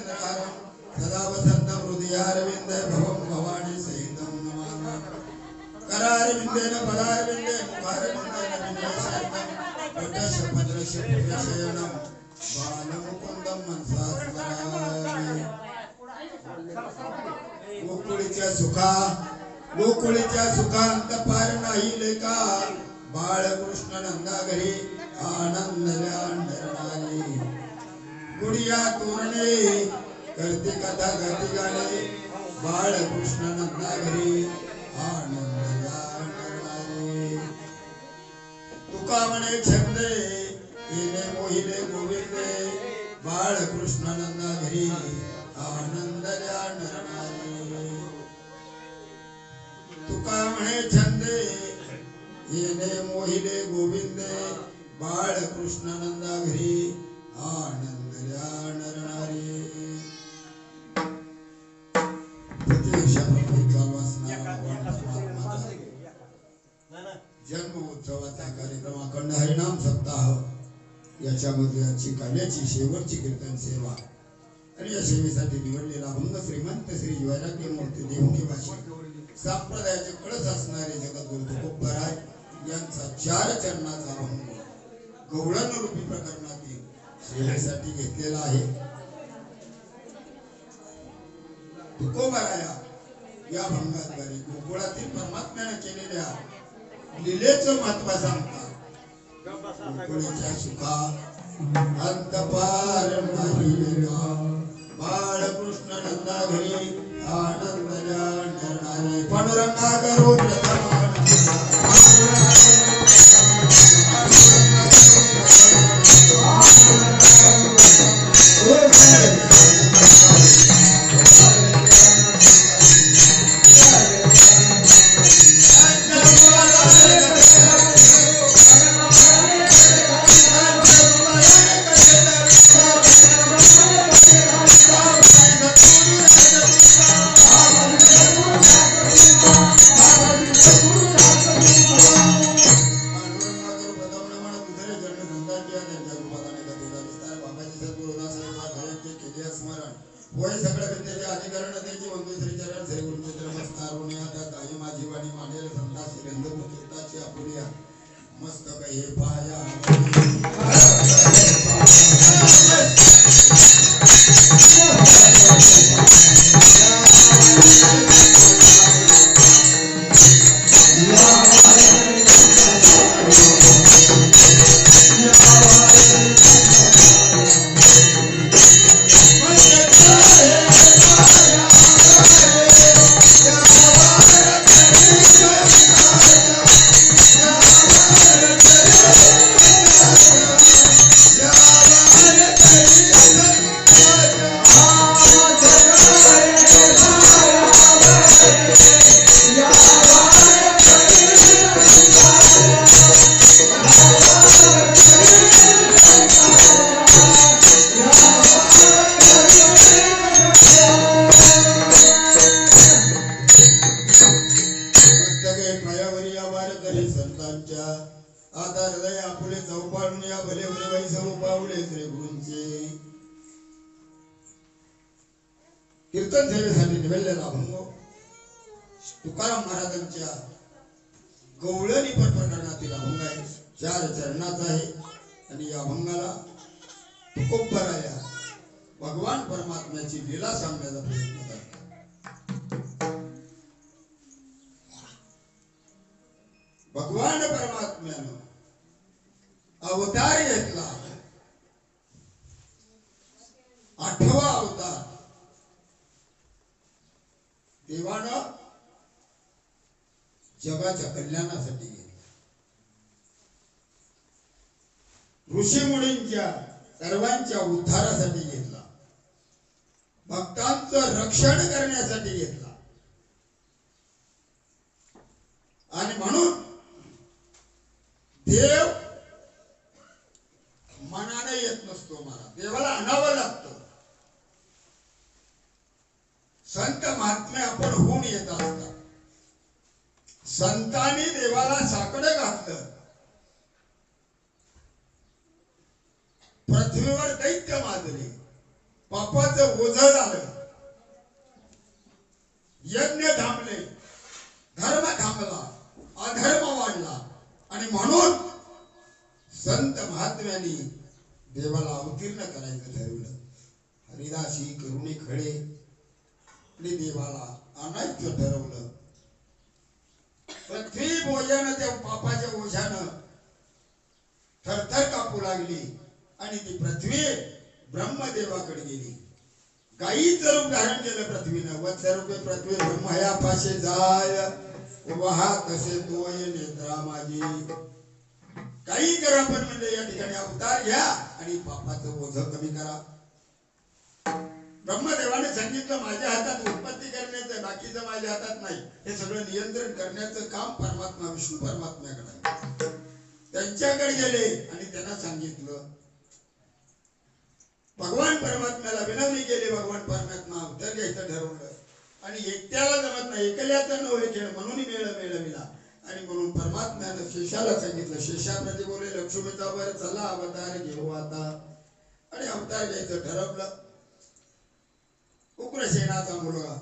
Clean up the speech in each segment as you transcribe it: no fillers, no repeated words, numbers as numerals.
चंद्रकारं सदा वसन्तं हृदयारविन्दे भवं भवानी सहितं नमामि करारविन्देन पदारविन्दे मुखारविन्देन विनयसहितं वटस्य भद्रस्य पुण्यशयनं बालमुकुन्दं मनसा स्मरामि गोकुळीच्या सुखांत पार नाही लेका बाळकृष्ण नंदा घरी आनंद अंडरणारी गुडिया तोरणे करते कथा गाती गाणे बाळकृष्ण नंदा घरी आनंद अंडरणारी तुका म्हणे छंदे येणे मोहिले गोविंदे बाळकृष्ण नंदा घरी आनंद अंडरणारी तुका म्हणे छंदे येणे मोहिले गोविंदे बाळकृष्ण नंदा घरी आनंद नरणारी जन्म उत्सवाचा कार्यक्रम अखंड हरिनाम सप्ताह याच्यामध्ये आजची काल्याची शेवटची कीर्तन सेवा आणि या सेवेसाठी निवडलेला अभंग श्रीमंत श्री वैराग्य मूर्ती देवणी भाषी संप्रदायाचे कळस असणारे जगद्गुरु तुकोबराय यांचा 4 चरणाचा अभंग गवळण रूपी प्रकरणातील सेवेसाठी घेतलेला आहे। तुकोबराया या अभंगाद्वारे गोकुळातील परमात्म्याने केलेल्या लीलेचं महत्व सांगतात। गोकुळीच्या सुखा अंत पार नाही बाळकृष्ण नंदा घरी आनंद अंडरणारी पांडुरंगा करो कीर्तन सेवेसाठी निवडलेला अभंग तुकाराम महाराजांच्या गवळणी प्रकरणातील अभंग आहे। 4 चरणाचा आहे आणि या अभंगाला तुकोबराया भगवान परमात्म्याची लीला सांगण्याचा प्रयत्न करतात। भगवान परमात्म्यानं अवतार घेतला 8वा अवतार देवानं जगाच्या कल्याणासाठी घेतला। ऋषीमुनींच्या सर्वांच्या उद्धारासाठी घेतला, भक्तांचं रक्षण करण्यासाठी घेतला आणि म्हणून देव मनाने येत नसतो, मला देवाला आणावं लागतं। संत महात्मे आपण होऊन येत असतात। संतांनी देवाला साकडं घातलं, पृथ्वीवर दैत्य माजले, पापाचं ओझं झालं, यज्ञ थांबले, धर्म थांबला, अधर्म वाढला आणि म्हणून संत महात्म्यांनी देवाला अवतीर्ण करायचं ठरवलं. हरिदासी करुणे खळे आणि देवाला आणायचं ठरवलं. पृथ्वी भोजन त्या पापाच्या ओझ्यानं थरथर कापू लागली आणि ती पृथ्वी ब्रह्मदेवाकडे गेली. गायीचं रूप धारण केलं पृथ्वीनं. वत्सरूपे पृथ्वी ब्रह्मया पाशे जाय वहा तसे तोय नेत्रा माझी. काही करा पण म्हणले या ठिकाणी अवतार घ्या आणि पापाचं ओझं कमी करा. ब्रह्मदेवाने सांगितलं माझ्या हातात उत्पत्ती करण्याचं, बाकीचं माझ्या हातात नाही. हे सगळं नियंत्रण करण्याचं काम परमात्मा विष्णू परमात्म्याकडे आहे. त्यांच्याकडे गेले आणि त्यांना सांगितलं. भगवान परमात्म्याला विनवणी केली. भगवान परमात्मा अवतार घ्यायचं ठरवलं आणि एकट्याला जमत नाही, एकल्याचा नव्हे खेळ म्हणून मेळ मेळविला. आणि म्हणून परमात्म्यानं शेषाला सांगितलं. शेषाप्रती बोले लक्ष्मीचा वर चला अवतार घेऊ आता. आणि अवतार घ्यायचं ठरवलं. उग्रसेनाचा मुलगा,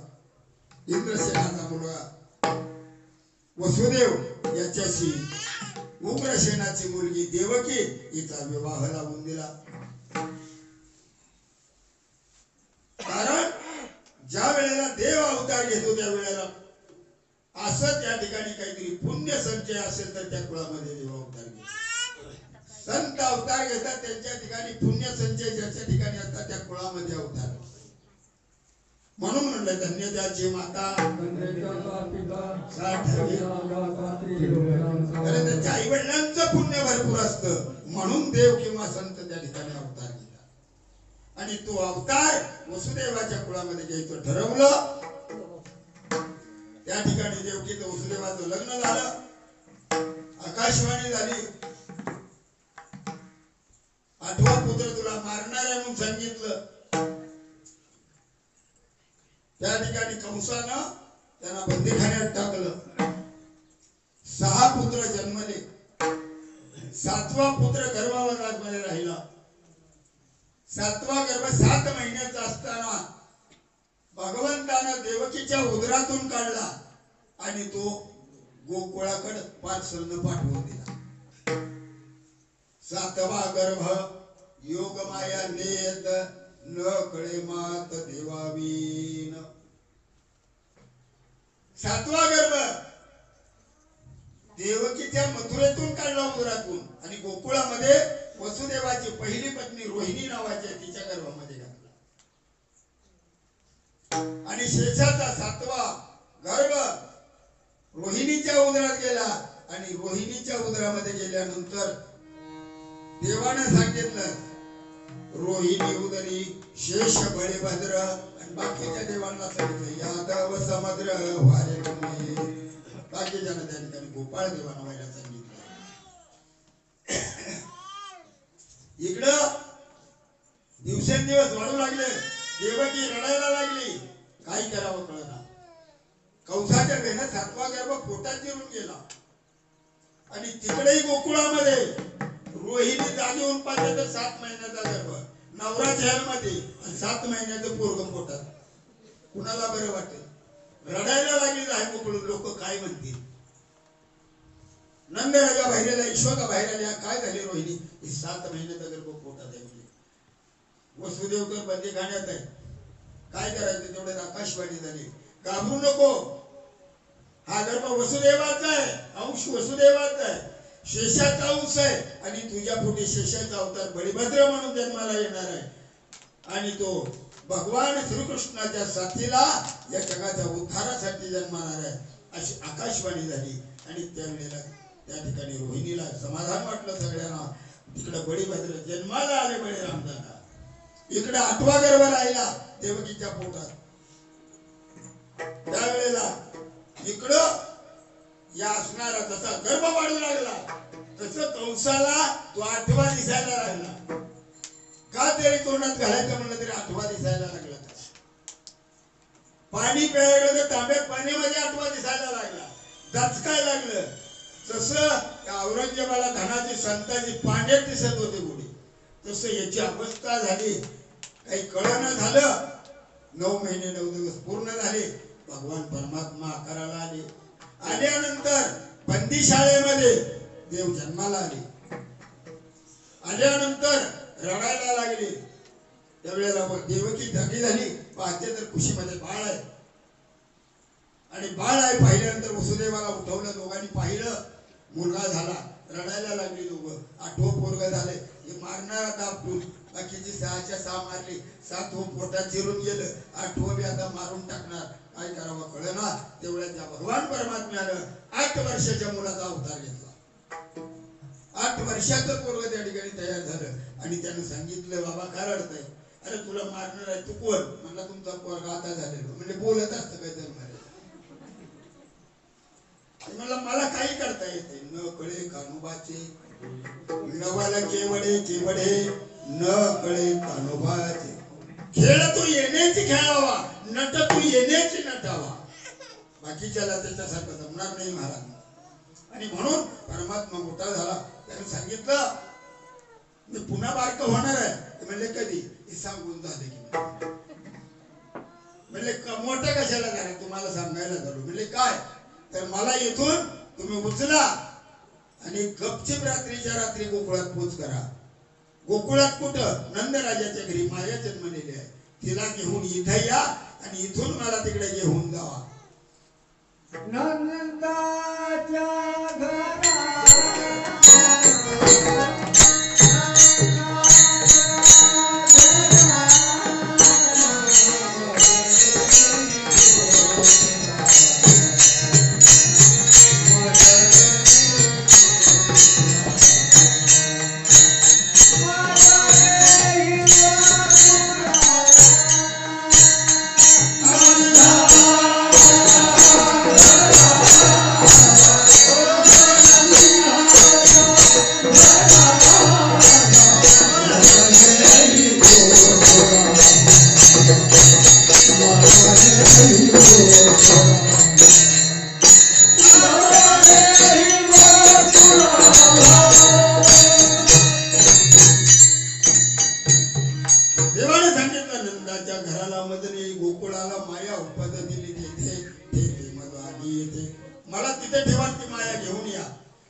इंद्रसेनाचा मुलगा वसुदेव याच्याशी उग्रसेनाची मुलगी देवकी हिचा विवाह लावून दिला. कारण ज्या वेळेला देव अवतार घेतो त्या वेळेला असं त्या ठिकाणी काहीतरी पुण्य संचय असेल तर त्या कुळामध्ये देव अवतार घेतो. संत अवतार घेतात त्यांच्या ठिकाणी पुण्य संचय ज्याच्या ठिकाणी असतात त्या कुळामध्ये अवतार. म्हणून म्हणलं धन्य त्याची माता त्यांच्या आई वडिलांचं पुण्य भरपूर असतं. म्हणून देव किंवा संत त्या ठिकाणी अवतार घेतात. आणि तो अवतार वसुदेवाच्या कुळामध्ये घ्यायचं ठरवलं. त्या ठिकाणी देवकीचं वसुदेवाचं लग्न झालं. आकाशवाणी झाली. 8वा पुत्र तुला मारणार आहे म्हणून सांगितलं. त्या ठिकाणी कंसानं त्यांना बंदीखान्यात टाकलं. 6 पुत्र जन्मले. 7वा पुत्र गर्भावस्थेमध्ये राहिला. 7वा गर्भ 7 महिन्याचा असताना भगवंतानं देवकीच्या उदरातून काढला आणि तो गोकुळाकडे पाठसरनं पाठवून दिला. 7वा गर्भ योगमाया नेत न कळे मात देवावीन. 7वा गर्भ देवकीच्या मथुरेतून काढला उदरातून आणि गोकुळामध्ये वसुदेवाची पहिली पत्नी रोहिणी नावाची तिच्या गर्भामध्ये घातला. आणि शेषाचा 7वा गर्भ रोहिणीच्या उदरात गेला. आणि रोहिणीच्या उदरामध्ये गेल्यानंतर देवानं सांगितलं रोहिणी उदरी शेष बळीभद्र. आणि बाकीच्या देवांना सांगितलं यादव समुद्र वारे तुम्ही. बाकीच्या त्या ठिकाणी गोपाळ देवानं व्हायला सांगितलं. इकडं दिवसेंदिवस वाढू लागले. देवकी रडायला लागली. काय करावं कळना. कंसाच्या बेनं 7वा गर्भ पोटात जिरून गेला. आणि तिकडेही गोकुळामध्ये रोहिणी जागी होऊन पाहिजे तर 7 महिन्याचा गर्भ, नवरा जेलमध्ये आणि 7 महिन्याचं पोरग पोटात. कुणाला बरं वाटेल. रडायला लागली आहे गोकुळ. लोक काय म्हणतील. नंदराजा बाहेर आला, यशोदा बाहेर आल्या. काय झाले रोहिणी. 7 महिन्याचा गर्भ पोटात आहे. वसुदेव तर बंदीखान्यात आहे. काय करायचं. तेवढ्यात आकाशवाणी झाली घाबरू नको. हा गर्भ वसुदेवाचा आहे. अंश वसुदेवाचा आहे. शेषाचा अंश आहे. आणि तुझ्या पोटी शेषाचा अवतार बळीभद्र म्हणून जन्माला येणार आहे. आणि तो भगवान श्रीकृष्णाच्या साथीला या जगाच्या उद्धारासाठी जन्माणार आहे अशी आकाशवाणी झाली. आणि त्यावेळेला त्या ठिकाणी रोहिणीला समाधान वाटलं सगळ्यांना. तिकडे बळीभद्र जन्माला आले बळीरामदाना. इकडे 8वा गर्भ राहिला देवकीच्या पोटात. त्यावेळेला इकडं या असणारा जसा गर्भ वाढू लागला तसं कंसाला तो 8वा दिसायला लागला. का तरी तोंडात घालायचं म्हणलं तरी 8वा दिसायला लागला. पाणी प्यायला तर तांब्यात पाण्यामध्ये 8वा दिसायला लागला. दचकाय लागलं. जसं त्या औरंगजेबाला धनाची संतांची पाण्यात दिसत होते गुढी तसं याची अवस्था झाली. काही कळना झालं. 9 महिने 9 दिवस पूर्ण झाले. भगवान परमात्मा आकाराला आले. आल्यानंतर बंदी शाळेमध्ये देव जन्माला आले. आल्यानंतर रडायला लागले. त्यावेळेला देवकी जागी झाली. पाहते तर कुशीमध्ये बाळ आहे आणि बाळ आहे. पाहिल्यानंतर वसुदेवाला उठवलं. दोघांनी पाहिलं. मुलगा झाला. रडायला लागली दोघं. 8वं पोरग झालंय. हे मारणारा दाबून बाकीची 6च्या 6 मारली. 7वं पोटात चिरून गेलं. 8वं बी आता मारून टाकणार. काय करावं कळना. तेवढ्या त्या भगवान परमात्म्यानं 8 वर्षाच्या मुलाचा अवतार घेतला. 8 वर्षाचं पोरग त्या ठिकाणी तयार झालं आणि त्यानं सांगितलं बाबा काय रडतंय. अरे तुला मारणार आहे तू कोण. म्हणला तुमचा पोरगा आता झालेलो. म्हणजे बोलत असतं काय तर मारे. म्हणला मला काही करता येते. न कळे कानोबाचे नवाला केवडे केवडे न कळे कानोबाचे. खेळ तू येण्याची खेळावा नट तू येण्याची नटावा. बाकीच्याला त्याच्यासारखं जमणार नाही महाराज. आणि म्हणून परमात्मा मोठा झाला. त्याने सांगितलं मी पुन्हा बारक होणार आहे. म्हणले कधी. हे सांगून झाले की म्हणले मोठं कशाला झालं तुम्हाला सांगायला झालो. म्हणले काय तर मला इथून तुम्ही उचला आणि गपचिप रात्रीच्या रात्री गोकुळात पोच करा. गोकुळात कुठं नंदराजाच्या घरी माया जन्मलेली आहे. तिला घेऊन इथं या आणि इथून मला तिकडे घेऊन जावा. नंदाच्या घरा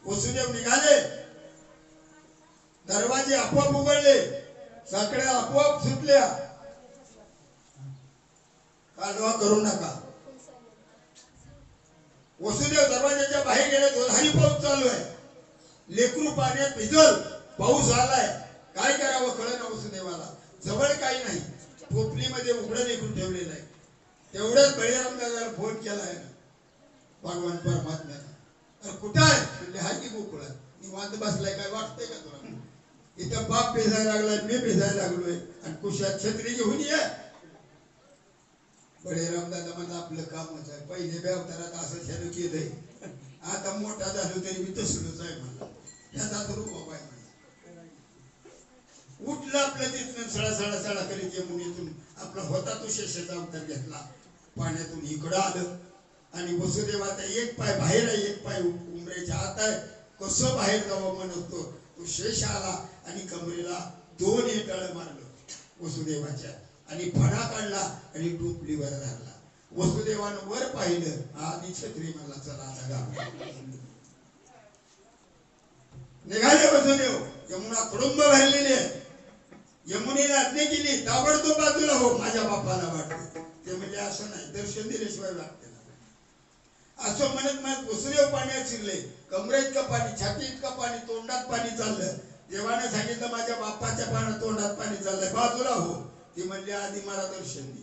वसुदेव निघाले. दरवाजे आपोआप उघडले. साकड्या आपोआप सुटल्या. कालवा करू नका. वसुदेव दरवाजाच्या बाहेर गेले. दोधारी पाऊस चालू आहे. लेकरू पाण्यात भिजल. पाऊस आलाय. काय करावं कळेना वसुदेवाला. जवळ काही नाही. टोपलीमध्ये उघडं लेकरू ठेवलेलं आहे. तेवढ्याच बळीराम दादाला फोन केलाय भगवान परमात्म्याने. कुठं आहे म्हणजे हाय की गोकुळात. निवांत बसलाय. काय वाटतंय का तुला. इथं बाप भिजायला लागलाय. मी भिजायला लागलोय आणि कुशात छत्री घेऊन ये. बळीराम दादा म्हणजे आपलं कामच आहे. पहिले बी अवतारात असं शालू केलंय. आता मोठा झालो तरी मी तसलोच आहे म्हणला. त्याचा तर रूप आहे म्हणला. उठलं आपलं तिथून सळा सळा करीत यमुनेतून आपला होता तो शेषाचा अवतार घेतला. पाण्यातून इकडं आलं आणि वसुदेवाचा एक पाय बाहेर आहे. एक पाय उमरेच्या आत आहे. कसं बाहेर जावं म्हणतो तो शेष आला आणि कमरेला 2 येटाळ मारलं वसुदेवाच्या आणि फणा काढला आणि टोपलीवर धरला. वसुदेवानं वर पाहिलं. आधी छत्री मला चला आता गाव. निघाले वसुदेव. यमुना कुडुंब भरलेली आहे. यमुनेला आज्ञा केली ताबडतोब बाजूला हो. माझ्या बापाला वाटतं ते म्हणजे असं नाही दर्शन दिल्याशिवाय लागते. असं म्हणत म्हणत वसुदेव पाण्यात शिरले. कमरे इतकं पाणी, छाती इतकं पाणी, तोंडात पाणी चाललं. देवाने सांगितलं माझ्या बापाच्या पाण्यात तोंडात पाणी चाललंय बाजूला हो. ती म्हणली आधी मला दर्शन दे.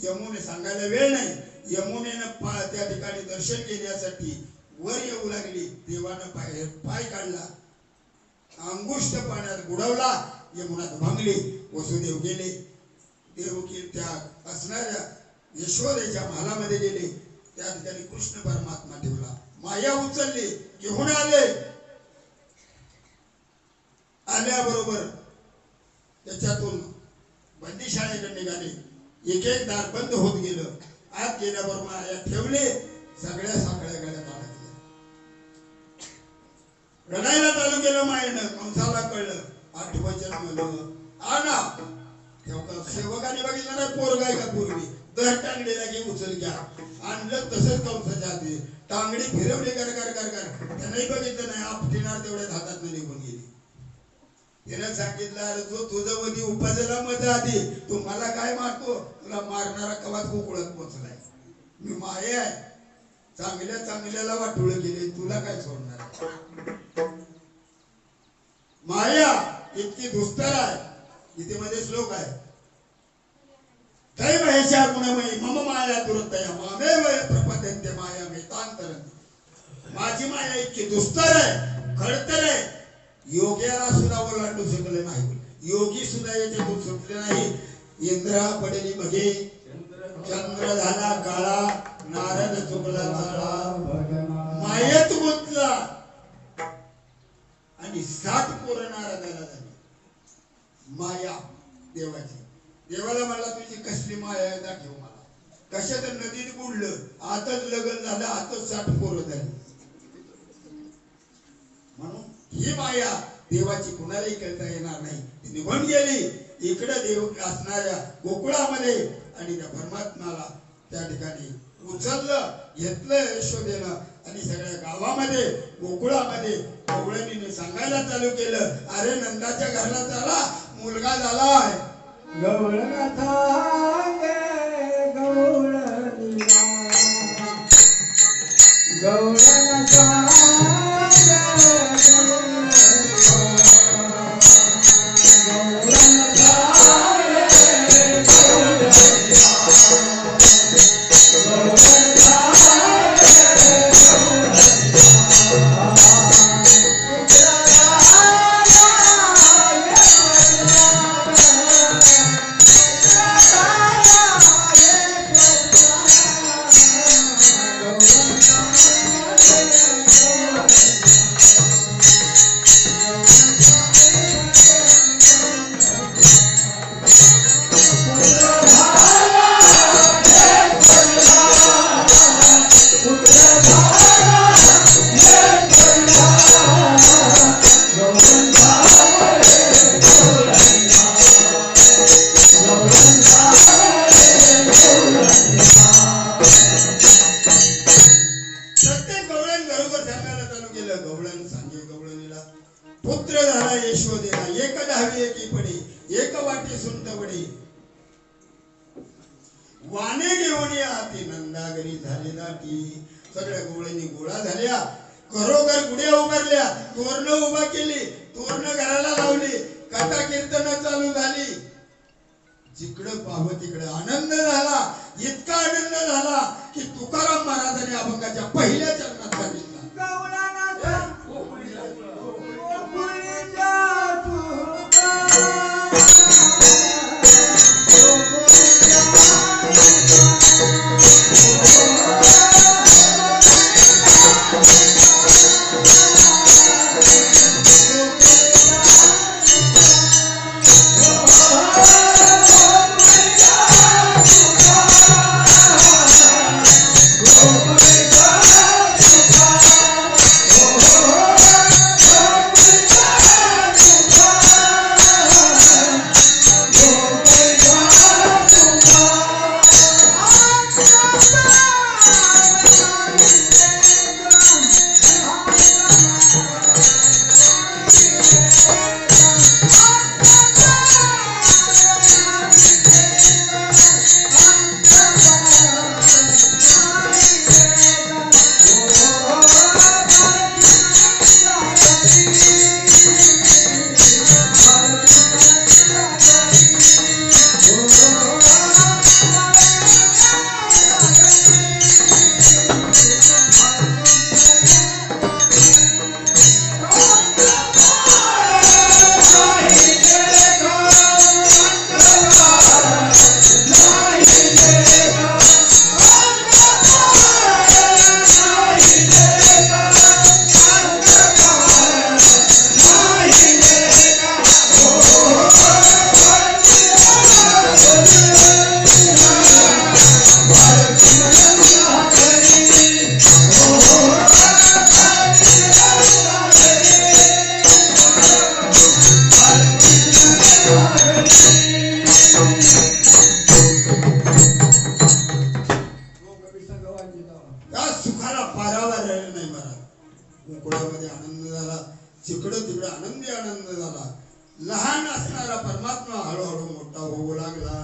यमुने सांगायला वेळ नाही. यमुनेनं त्या ठिकाणी दर्शन घेण्यासाठी वर येऊ लागली. देवानं पाय काढला. अंगुष्ठ पाण्यात बुडवला. यमुना भांगली. वसुदेव गेले. देवकी त्या असणाऱ्या यशोदेच्या महालामध्ये गेले. त्या ठिकाणी कृष्ण परमात्मा ठेवला. माया उचलली. घेऊन आले. आल्याबरोबर त्याच्यातून बंदीशाळेकडे निघाले. एक एक दार बंद होत गेलं. आत गेल्याबरोबर माया ठेवले. सगळ्या साखळ्या गळ्यात अडकल्या. रडायला चालू केलं मायेनं. कंसाला कळलं. 8 वचन म्हणलं आणा. तेव्हा सेवकाने बघितलं नाही पोरगाय का पूर्वी दर टांगडीला घे उचल घ्या आणलं तसंच कंसाच्या हाती टांगडी फिरवली कर कर कर कर त्यानंही बघितलं नाही आपटिणार तेवढ्यात हातात निघून गेली. त्यानं सांगितलं अरे जो तुझं वधी उपासाला मजा आधी तू मला काय मारतो तुला मारणारा कवात गोकुळात पोचलाय मी माया आहे चांगल्या चांगल्याला वाटोळ केले तुला काय सोडणार. माया इतकी दुस्तर आहे इथे मध्ये श्लोक आहे तै महेशा गुणमयी मम माया दुरतया मामेव प्रपद्यन्ते माया मेतांतरं. माझी माया इतकी दुस्तर आहे खडतर आहे योग्याला सुद्धा ओलांडू शकले नाही योगी सुद्धा याच्यातून सुटले नाही. इंद्रा पडेली बघे चंद्र झाला काळा नारद चुकला चाळा मायेत गुंतला आणि 60 पोरं नारदाला झाली. माया देवाची देवाला म्हणला तुझी कसली माया आहे दाखव मला कशात नदीत बुडलं आताच लग्न झालं आताच 60 पोरं झाली. म्हणून ही माया देवाची कुणालाही कळता येणार नाही ती निघून गेली इकडे देव असणाऱ्या गोकुळामध्ये आणि त्या परमात्म्याला त्या ठिकाणी उचललं घेतलं यशोदेनं आणि सगळ्या गावामध्ये गोकुळामध्ये गवळणीने सांगायला चालू केलं अरे नंदाच्या घरला चला मुलगा झालाय. गवळनाथा गवळणीला गवळनाथा पुत्र झाला यशोदेला एक दहावी एकी पडी एक वाटी सुंट वडी वाने घेऊन या ती नंदागरी झाली दाटी. सगळ्या गोवळणी गोळा झाल्या घरोघर गुड्या उभारल्या तोरण उभा केली तोरण घराला लावली कथा कीर्तन चालू झाली. जिकडं पाहावं तिकडे आनंद झाला इतका आनंद झाला की तुकाराम महाराजांनी अभंगाच्या पहिल्या चरणात सांगितलं लहान असणारा परमात्मा हळूहळू मोठा होऊ लागला.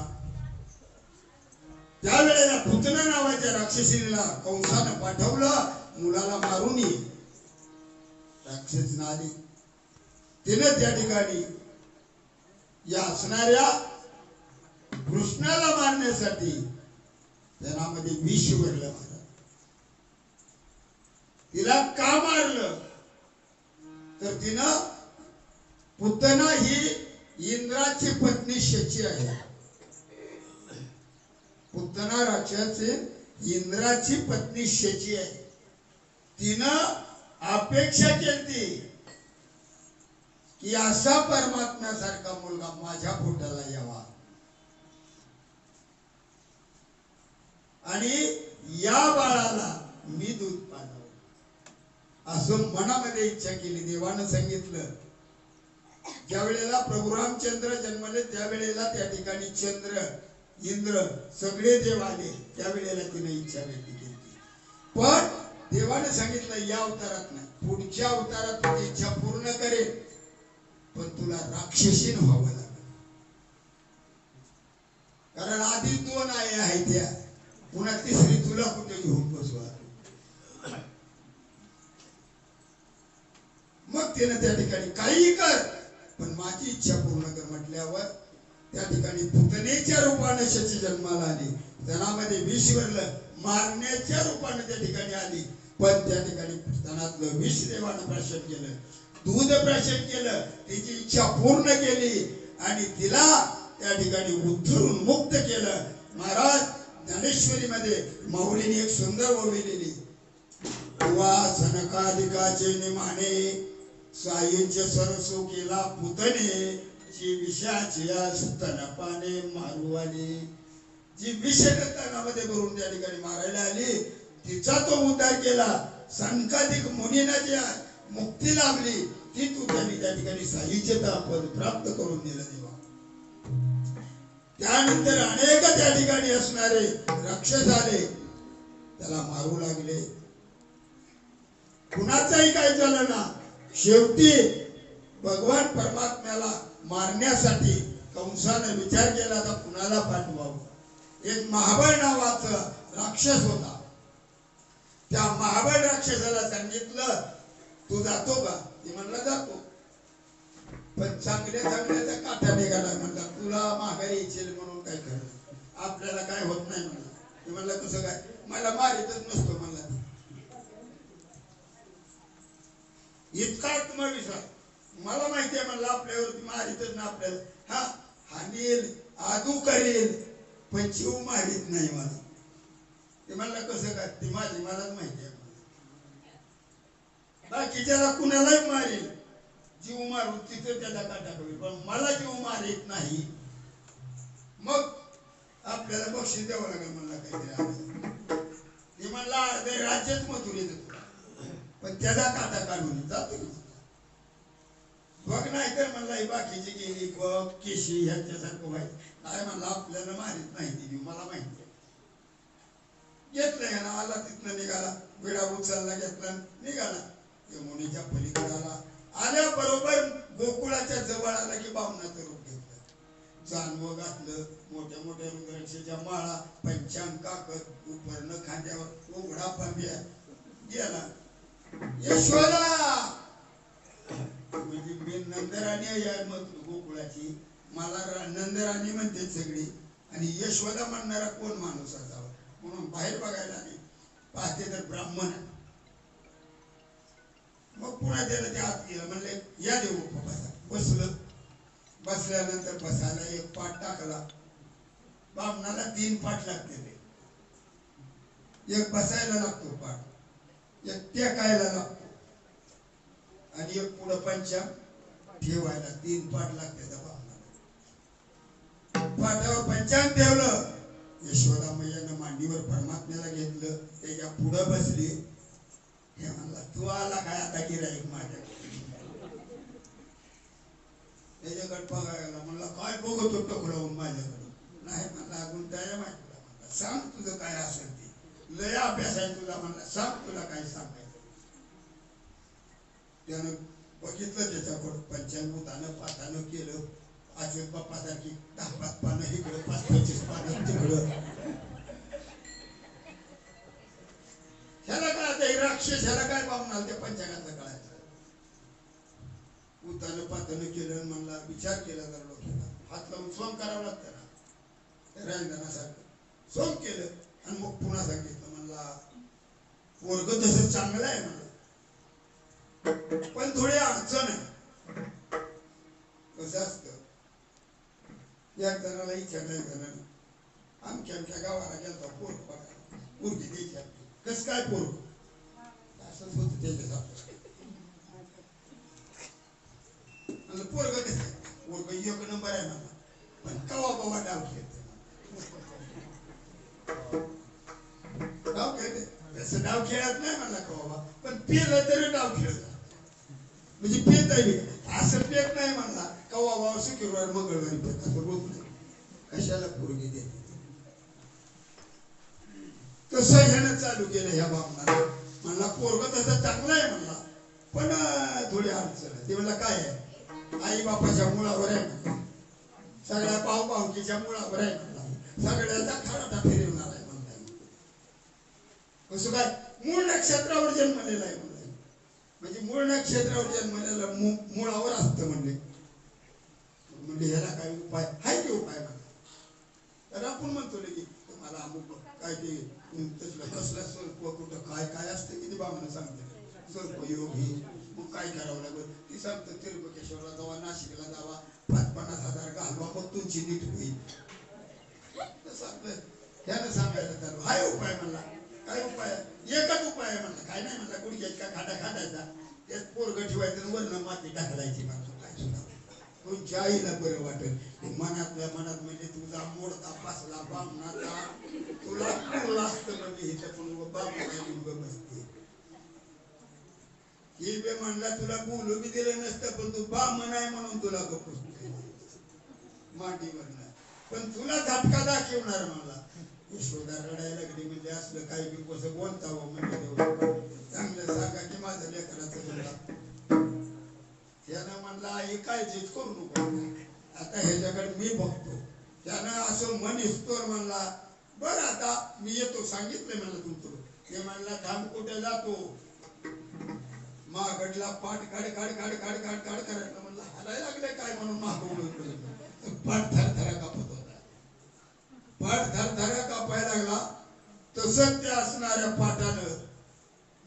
त्यावेळेला पुतना नावाच्या राक्षसीला कंसानं पाठवलं मुलाला मारून ये. राक्षस आली. तिनं त्या ठिकाणी या असणाऱ्या कृष्णाला मारण्यासाठी त्यामध्ये विष भरलं. तिला का मारलं तर तिनं पुतना ही इंद्राची पत्नी शची आहे. पुतना राक्षस इंद्राची पत्नी शची आहे. तिनं अपेक्षा केली की असा परमात्म्यासारखा मुलगा माझ्या पोटाला यावा आणि या बाळाला मी दूध पाजावं असं मनामध्ये इच्छा केली. देवानं सांगितलं. ज्या वेळेला प्रभू रामचंद्र जन्मले त्यावेळेला त्या ठिकाणी चंद्र इंद्र सगळे देव आले. त्यावेळेला तिने इच्छा व्यक्त केली. पण देवाने सांगितलं या अवतारात नाही, पुढच्या अवतारात तुझी इच्छा पूर्ण करेल, पण तुला राक्षसीन व्हावं लागेल. कारण आधी 2 आई आहेत त्या, पुन्हा तिसरी तुला कुठे घेऊन बसवा. मग तिने त्या ठिकाणी काही कर पण माझी इच्छा पूर्ण कर म्हटल्यावर त्या ठिकाणी पुतनेच्या रूपाने शची जन्माला आली. त्यामध्ये विष भरलं. मारण्याच्या रूपाने त्या ठिकाणी आली. पण त्या ठिकाणी पुतनातलं विष देवानं प्राशन केलं, दूध प्राशन केलं, तिची इच्छा पूर्ण केली आणि तिला त्या ठिकाणी उद्धरून मुक्त केलं. महाराज ज्ञानेश्वरी मध्ये माऊलीने एक सुंदर ओवी लिहिली. वा सनकादिकाचे निमाने साईंचे सरसो केला पुतने, जी विषाची स्तनपाने मारू आली. जी विष तनामध्ये भरून त्या ठिकाणी मारायला आली तिचा तो उद्धार केला. सनकादिक मुनींना जी मुक्ती लाभली ती तू त्यांनी त्या ठिकाणी साईचे पद प्राप्त करून दिलं देवा. त्यानंतर अनेक त्या ठिकाणी असणारे राक्षस आले, त्याला मारू लागले. कुणाचाही काय झालं ना, शेवटी भगवान परमात्म्याला मारण्यासाठी कंसाने विचार केला तर कुणाला पाठवावं. एक महाबळ नावाचा राक्षस होता. त्या महाबळ राक्षसाला सांगितलं तू जातो का? ती म्हणला जातो. पण चांगल्या चांगल्याचा काठा निघाला. म्हणला तुला माघारी येशील म्हणून काय करणार, आपल्याला काय होत नाही म्हणला. ती म्हणला कसं काय? मला मारितच नसतो म्हणला. इतका आत्मविश्वास, मला माहिती आहे म्हणलं आपल्यावरती मारितच ना आपल्याला. हा हानील आदू करेल पण जीव मारित नाही मला. ते म्हणलं कसं काय? ती माझी मलाच माहिती आहे. बाकीच्याला कुणालाही मारेल, जीव मारून तिथं त्याला काटा करेल, पण मला जीव मारित नाही. मग आपल्याला बक्षीस द्यावं लागेल म्हणला काहीतरी. ते म्हणला अर्धे राज्यच मथुरेत पण त्याचा काटा काढून जातो. बघ नाही तर म्हणला ही बाकीची गेली बघ केशी ह्याच्यासारखं व्हायचं काय म्हणलं आपल्याला मारित नाही ती मला माहिती आहे. घेतलं ना आला तिथनं निघाला, विडा उचलला घेतला निघाला. यमुनेच्या पलीकडे आल्याबरोबर गोकुळाच्या जवळ आला की बावणाचं रूप घेतलं. जानवं घातलं, मोठ्या मोठ्या रुद्राक्षाच्या माळा, पंचांग काकत, उपरणं खांद्यावर, उघडा पांब्या गेला. यशोदा म्हणजे मी नंदराणी आहे मग गोकुळाची, मला नंदराणी म्हणते सगळी आणि यशोदा म्हणणारा कोण माणूस असावा म्हणून बाहेर बघायला आली. पाहते तर ब्राह्मण. मग पुन्हा त्याला ते आत गेलं. म्हणले या देऊ बसा. बसलं. बसल्यानंतर बसायला एक पाठ टाकला. बामणाला 3 पाठ लागते. एक बसायला लागतो पाठ, एक टेकायला लागतो आणि एक पुढं पंचांग ठेवायला 3 पाठ लागते. त्या बामणाला पाठावर पंचांग ठेवलं. यशोदा मैयानं मांडीवर परमात्म्याला घेतलं, त्याच्या पुढं बसली. हे म्हणला तू आला काय आता गिराईक माझ्याकडे. त्याच्याकडे बघायला म्हणला काय बघत होतो खुळवून माझ्याकडे. नाही म्हणला गुंताया माहिती म्हणला सांग तुझं काय असेल ते, लय अभ्यास आहे तुला म्हणला सांग तुला काय सांगायचं. त्यानं बघितलं त्याच्याकडं पंचांगूतानं पाठानं केलं अच्युत बाप्पासारखी 10-5 पानं इकडं 5-25 पानं तिकडं ह्याला काय राक्षस ह्याला काय पाहुणार त्या पंचांगातलं कळायचं उतानं पातानं केलं म्हणला विचार केला जर डोक्याला हात लावून सोंग करावं लागतं ना रांजणासारखं सोंग केलं आणि मग पुन्हा सांगितलं म्हणला पोरग तसं चांगलं आहे म्हणलं पण थोडी अडचण आहे कसं असतं एक जणाला विचारलं एक जणानं आमच्या गावाला गेलता पोरग बघा पोरगी द्यायची आपली कसं काय पोरग असंच होतं त्याच्यासाठी पोरग कसं पोरग एक नंबर आहे मला पण कवा डाव खेळते डाव खेळते तसं डाव खेळत नाही मला कवा पण पेलं तरी डाव खेळत म्हणजे पेत आहे असं पेत नाही म्हणला कवा बाबा शुक्रवार मंगळवारी पेत असं रोज नाही कशाला पोरगी देते तसं ह्यानं चालू केलं ह्या बापना म्हणला पोरग तसं चांगलं आहे म्हणला पण थोडी अडचण आहे ते म्हणला काय आहे आई बापाच्या मुळावर आहे म्हणला सगळ्या भाऊकीच्या मुळावर आहे म्हणला सगळ्याचा खराटा फिरवणार आहे म्हणला कसं काय मूळ नक्षत्रावर जन्मलेला आहे म्हणला म्हणजे मूळ नक्षत्रावर जन्मलेला मुळावर असतं म्हणले ह्याला काय उपाय हाय की उपाय म्हणला तर आपण म्हणतो की तुम्हाला अमुक काय ते कसला सर्प कुठं काय काय असतं किती बाबांना सांगते सर्प योग ही मग काय करावं लागेल ती सांगतं त्र्यंबकेश्वरला जावा नाशिकला जावा 50,000 घालवा मग तुमची नीट होईल तसं आपलं ह्यानं सांगायला चालू हाय उपाय म्हणला काय उपाय एकच उपाय आहे म्हणला काय नाही म्हणला गुडघ्यात का खाडा खाडायचा त्यात पोरगं ठेवायचं वरनं माती टाकलायची म्हणतो काय सुद्धा तुमच्या आईला बरं वाटेल मनातल्या मनात म्हणजे तुझा मोडता पासला बामणाचा तुला पुरला असतं म्हणजे हे पण बामणा बसते ही बे म्हणला तुला बोलू बी दिलं नसतं पण तू बामण आहे म्हणून तुला गप्प मातीवर नाही पण तुला झटका दाखवणार म्हणला यशोदा रडायला लागली म्हणजे असलं काही बी कसं बोलतावं म्हणजे चांगलं सांगा की माझं लेकराचं म्हणला त्यानं म्हणला आई काळजीच करू नको आता ह्याच्याकडे मी बघतो त्यानं असं मनिस्तोर म्हणला बरं आता मी येतो सांगितलंय म्हणलं तुमचं ते म्हणला थांब कुठे जातो मागडला पाठ काढ करायला म्हणलं हालायला लागले काय म्हणून मागवलं पाठ थरथरा कापत होता पाठ थरथरा कापायला लागला तसंच त्या असणाऱ्या पाठानं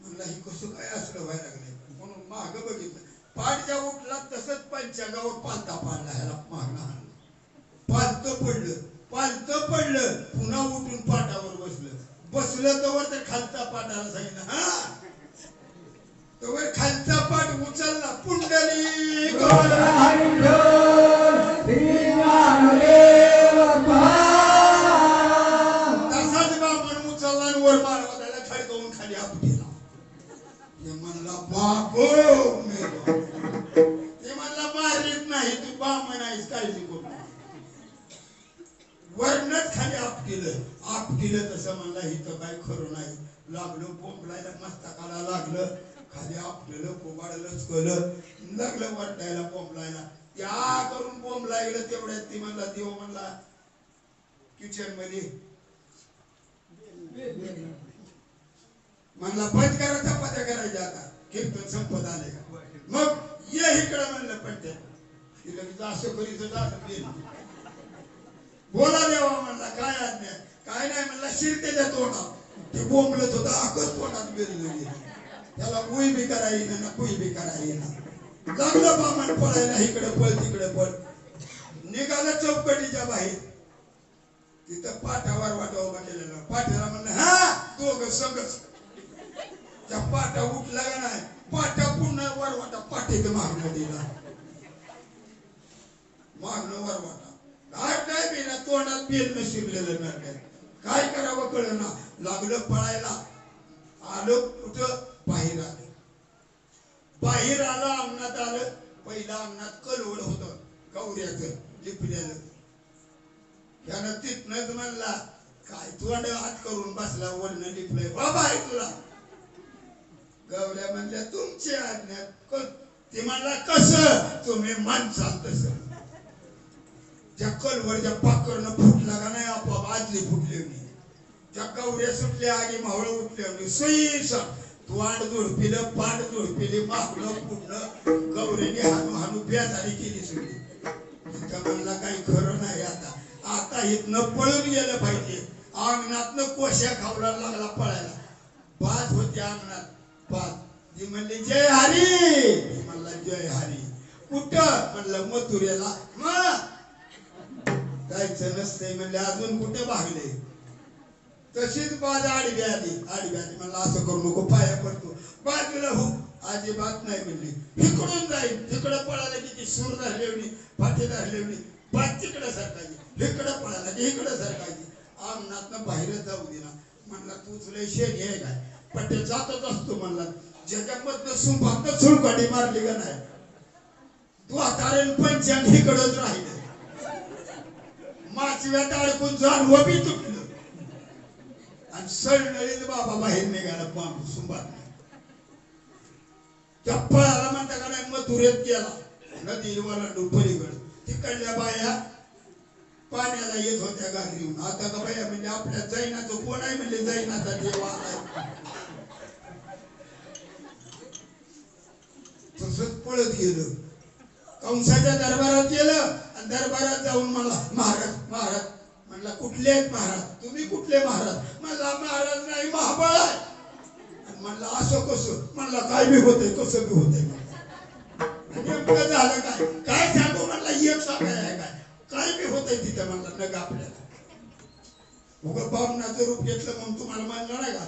म्हणलं ही कसं काय असलं व्हायला लागले म्हणून माग बघितलं पाठ ज्या उठला तसंच पंचांगावर पालता पाडला ह्याला मागणं आणलं पालतं पडलं पुन्हा उठून पाठावर बसलं तवर तर खालचा पाठाला सांगितलं हा तवर खालचा पाठ उचलला पुंडली तसाच बामण उचलला आणि वर मारवाला खडकवून खाली आपटीला ते म्हणला बापो ते म्हणला मारीत नाही तू बामण आहेस काळजी करू वरनच खाली आपटीलं तसं म्हणला इथं काय खरं नाही लागलं बोंबलायला मस्तकाला लागलं खाली आपल्याला कोबाडलंच कलं लागलं वाटायला बोंबलायला त्या करून बोंब लागलं तेवढ्यात ती म्हणला देव म्हणला किचन मध्ये म्हणला बंद करा चपात्या करायच्या आता कीर्तन संपत आले का मग ये इकडं म्हणलं पण ते लगेच असं करीत बोला देवा म्हणला काय आज्ञा काय नाही म्हणला शिरतेच्या तोंडात ते बोंबलत होता आकच तोंडात गेली त्याला उई बी करायला ना कुई बी करायला लागलं बामण पळायला इकडे पळ तिकडे पळ निघालं चौकटीच्या बाहेर तिथं पाठावर वाटा उभा केलेला पाठ्याला म्हणलं हा दोघं सगळंच त्या पाठा उठला का नाही पाठा पुन्हा वर वाटा पाठीत मागणं दिला मागणं वर वाटा घाट नाही बी ना तोंडात बेल न शिरलेलं नाही काय करावं कळ ना लागलं पळायला आलो कुठं बाहेर आलं अंगणात आलं पहिला अंगणात कलवड होतं गौऱ्याचं लिपल्यानं त्यानं तिथनच म्हणला काय तोंड हात करून बसला वरनं लिपलंय बाबा आहे तुला गौऱ्या म्हणल्या तुमची आज्ञा ती म्हणला कसं तुम्ही माणसाल तसं त्या कलवरच्या पाकरनं फुटला का नाही आपोआप आजली फुटली त्या गवऱ्या सुटल्या आगी मावळ उठल्या सई तोंड जोडपिलं पांड जोडपिली मागलं पुढलं गवऱ्याने हानू हानू बेजारी केली सगळी तिथं म्हणला काही खरं नाही आता इथनं पळून गेलं पाहिजे अंगणातनं कोश्या खावला लागला पळायला बाज होते अंगणात बाज ती म्हणली जय हरी म्हणला जय हरी कुठं म्हणलं मथुरेला जायचं नसतंय म्हणले अजून कुठे भागले तशीच बाज आडवी आली म्हणलं असं करू नको पाया पडतो बाजूला हो अजिबात नाही म्हणली इकडून जाईल तिकडे पळाला की ती सूर धरलेवणी फाटी धरलेवणी बाज तिकडे सरकायची इकडे पळाला की इकडे सरकायची अंगणातनं बाहेरच जाऊ दिला म्हणला तूच लय शेणी आहे काय पट्टे जातच असतो म्हणला ज्याच्यामधनं सुंभातनं सुळकाटी मारली का नाही तू हातारेन पंचांग इकडंच राहिले माचव्यात अडकून जाण वबी तुटलं आणि सळनळीत बाबा बाहेर निघाला पाम सुंभात त्या पळाला म्हणता का नाही मथुरेत गेला नदीवर पलीकडे तिकडल्या बाया पाण्याला येत होत्या घागरीहून आता का बाया म्हणजे आपल्या जैनाचं कोण आहे म्हणजे जैनाचा देव आलाय तसंच पळत गेलं कंसाच्या दरबारात गेलं आणि दरबारात जाऊन मला महाराज म्हणला कुठले आहेत महाराज तुम्ही कुठले महाराज म्हणला महाराज नाही महाबळ आहे आणि म्हणला असं कसं म्हणला काय बी होतंय कसं बी होतंय नेमकं झालं काय सांगू म्हणला एक सांगाय काय बी होतंय तिथं म्हणला नका आपल्याला उगा बामणाचं रूप घेतलं म्हणून तुम्हाला म्हणलं नाही का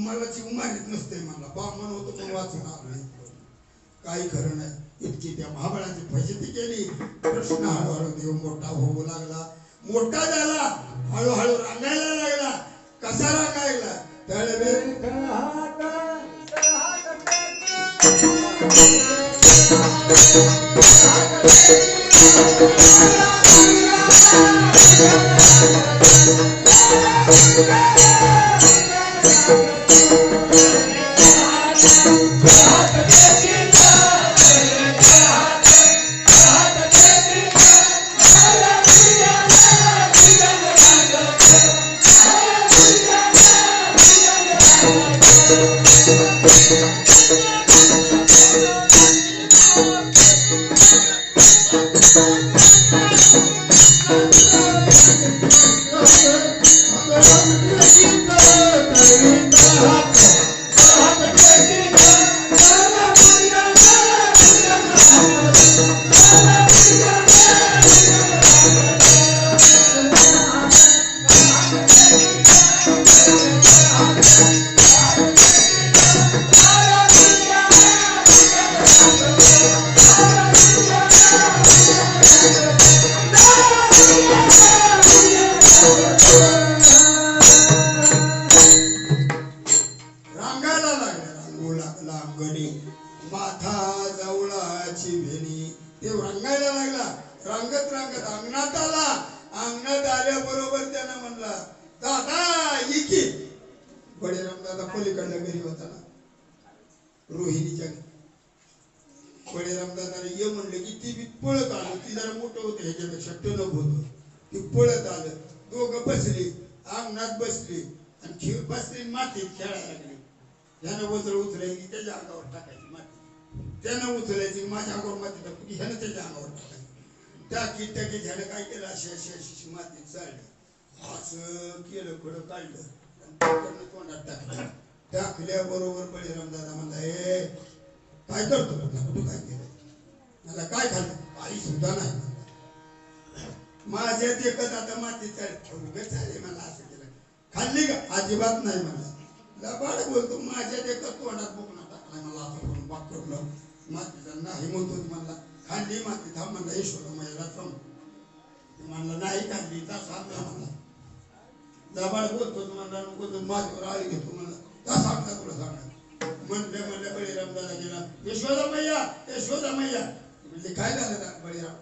मला जीव मारित नसते म्हणला बामण होतं पण वाचून आपलं काही खरं नाही इतकी त्या महाबळाची फजिती केली कृष्ण हळूहळू देव मोठा होऊ लागला मोठा झाला हळूहळू रांगायला लागला कसा रांगायला टाकल्याबरोबर बळीराम दादा म्हणला हे काय करतो कुठं काय केलं मला काय खाल्लं आई सुद्धा नाही माझ्या देखत आता मातीचा चालेल मला असं केलं खाल्ली का अजिबात नाही मला लबाड बोलतो माझ्या देखत तोंडात बोकणा टाकला मला असं करून बाक करून मातीचा नाही म्हणतो म्हणला खाल्ली माती थांब म्हणला ईश्वर मला सांग म्हणला नाही खाल्ली तर सांगा म्हणला लबाड बोलतो म्हणला नको माझ्यावर आळी घेतो म्हणला का सांगता तुला सांगा म्हणलं बळीराम दादा गेला यशोदा मैया म्हणजे काय झालं बळीराम